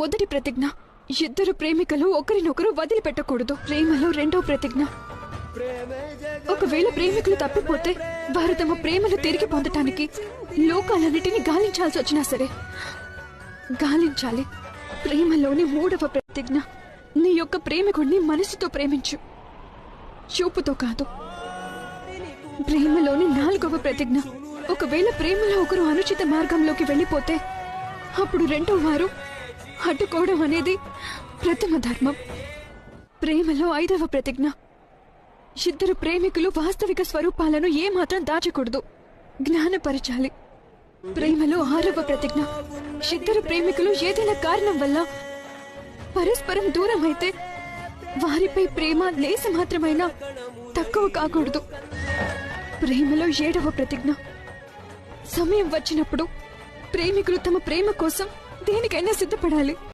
మొదటి ప్రతిజ్ఞ, ఇద్దరు ప్రేమికులు ఒకరినొకరు వదిలిపెట్టకూడదు. ప్రేమలో రెండో ప్రతిజ్ఞ, ఒకవేళ ప్రేమికులు తప్పిపోతే వారు తమ ప్రేమను తిరిగి పొందటానికి లోకాలన్నిటినీ గాలించాల్సి వచ్చినా సరే గాలించాలి. ప్రేమలోని మూడవ ప్రతిజ్ఞ, నీ యొక్క ప్రేమికుడిని మనసుతో ప్రేమించు, చూపుతో కాదు. ప్రేమలోని నాలుగవ ప్రతిజ్ఞ, ఒకవేళ ప్రేమలో ఒకరు అనుచిత మార్గంలోకి వెళ్ళిపోతే అప్పుడు రెండో వారు అడ్డుకోవడం అనేది ప్రథమ ధర్మం. ప్రేమలో ఐదవ ప్రతిజ్ఞ, ఇద్దరు ప్రేమికులు వాస్తవిక స్వరూపాలను ఏమాత్రం దాచకూడదు, జ్ఞానపరచాలి. ప్రేమలో ఆరవ ప్రతిజ్ఞ, ఇద్దరు ప్రేమికులు ఏదైనా కారణం వల్ల పరస్పరం దూరం అయితే వారిపై ప్రేమ లేసి మాత్రమైనా తక్కువ కాకూడదు. ప్రేమలో ఏడవ ప్రతిజ్ఞ, సమయం వచ్చినప్పుడు ప్రేమికులు తమ ప్రేమ కోసం దేనికైనా సిద్ధపడాలి.